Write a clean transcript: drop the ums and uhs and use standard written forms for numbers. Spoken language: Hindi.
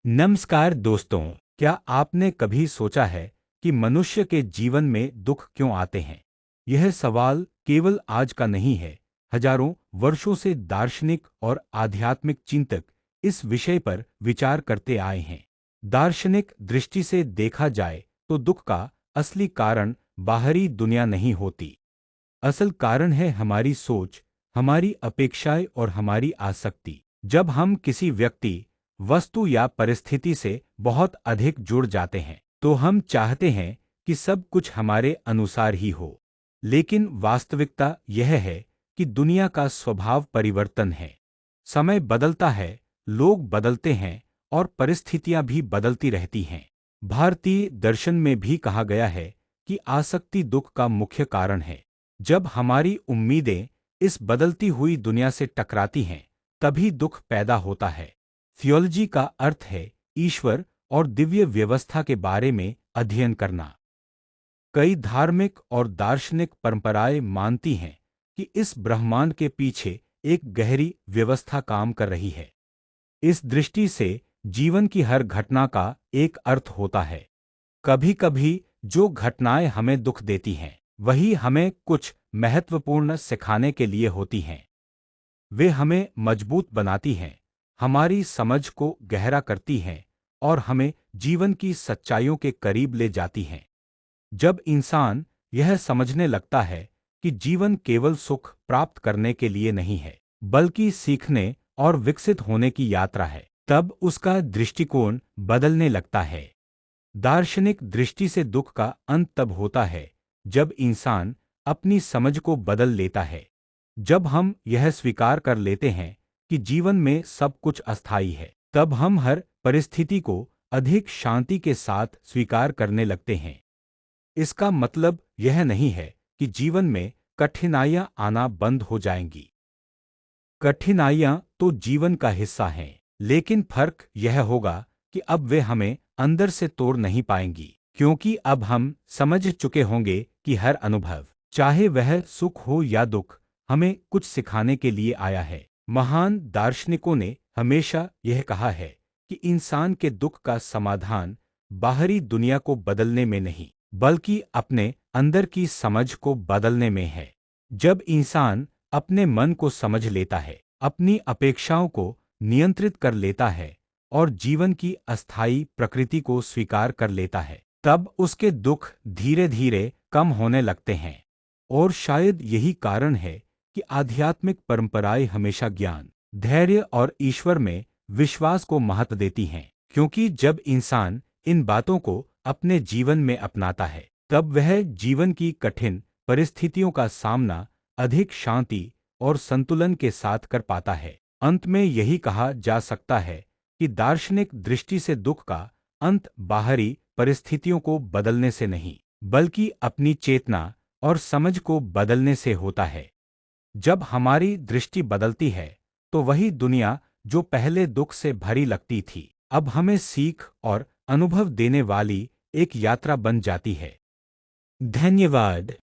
नमस्कार दोस्तों। क्या आपने कभी सोचा है कि मनुष्य के जीवन में दुख क्यों आते हैं? यह सवाल केवल आज का नहीं है। हजारों वर्षों से दार्शनिक और आध्यात्मिक चिंतक इस विषय पर विचार करते आए हैं। दार्शनिक दृष्टि से देखा जाए तो दुख का असली कारण बाहरी दुनिया नहीं होती। असल कारण है हमारी सोच, हमारी अपेक्षाएं और हमारी आसक्ति। जब हम किसी व्यक्ति, वस्तु या परिस्थिति से बहुत अधिक जुड़ जाते हैं, तो हम चाहते हैं कि सब कुछ हमारे अनुसार ही हो। लेकिन वास्तविकता यह है कि दुनिया का स्वभाव परिवर्तन है। समय बदलता है, लोग बदलते हैं और परिस्थितियां भी बदलती रहती हैं। भारतीय दर्शन में भी कहा गया है कि आसक्ति दुख का मुख्य कारण है। जब हमारी उम्मीदें इस बदलती हुई दुनिया से टकराती हैं, तभी दुख पैदा होता है। थियोलॉजी का अर्थ है ईश्वर और दिव्य व्यवस्था के बारे में अध्ययन करना। कई धार्मिक और दार्शनिक परंपराएं मानती हैं कि इस ब्रह्मांड के पीछे एक गहरी व्यवस्था काम कर रही है। इस दृष्टि से जीवन की हर घटना का एक अर्थ होता है। कभी-कभी जो घटनाएं हमें दुख देती हैं, वही हमें कुछ महत्वपूर्ण सिखाने के लिए होती हैं। वे हमें मजबूत बनाती हैं, हमारी समझ को गहरा करती हैं और हमें जीवन की सच्चाइयों के करीब ले जाती हैं। जब इंसान यह समझने लगता है कि जीवन केवल सुख प्राप्त करने के लिए नहीं है, बल्कि सीखने और विकसित होने की यात्रा है, तब उसका दृष्टिकोण बदलने लगता है। दार्शनिक दृष्टि से दुख का अंत तब होता है जब इंसान अपनी समझ को बदल लेता है। जब हम यह स्वीकार कर लेते हैं कि जीवन में सब कुछ अस्थायी है, तब हम हर परिस्थिति को अधिक शांति के साथ स्वीकार करने लगते हैं। इसका मतलब यह नहीं है कि जीवन में कठिनाइयां आना बंद हो जाएंगी। कठिनाइयां तो जीवन का हिस्सा हैं, लेकिन फर्क यह होगा कि अब वे हमें अंदर से तोड़ नहीं पाएंगी, क्योंकि अब हम समझ चुके होंगे कि हर अनुभव, चाहे वह सुख हो या दुख, हमें कुछ सिखाने के लिए आया है। महान दार्शनिकों ने हमेशा यह कहा है कि इंसान के दुख का समाधान बाहरी दुनिया को बदलने में नहीं, बल्कि अपने अंदर की समझ को बदलने में है। जब इंसान अपने मन को समझ लेता है, अपनी अपेक्षाओं को नियंत्रित कर लेता है और जीवन की अस्थायी प्रकृति को स्वीकार कर लेता है, तब उसके दुख धीरे धीरे कम होने लगते हैं। और शायद यही कारण है कि आध्यात्मिक परंपराएं हमेशा ज्ञान, धैर्य और ईश्वर में विश्वास को महत्व देती हैं, क्योंकि जब इंसान इन बातों को अपने जीवन में अपनाता है, तब वह जीवन की कठिन परिस्थितियों का सामना अधिक शांति और संतुलन के साथ कर पाता है। अंत में यही कहा जा सकता है कि दार्शनिक दृष्टि से दुख का अंत बाहरी परिस्थितियों को बदलने से नहीं, बल्कि अपनी चेतना और समझ को बदलने से होता है। जब हमारी दृष्टि बदलती है, तो वही दुनिया जो पहले दुख से भरी लगती थी, अब हमें सीख और अनुभव देने वाली एक यात्रा बन जाती है। धन्यवाद।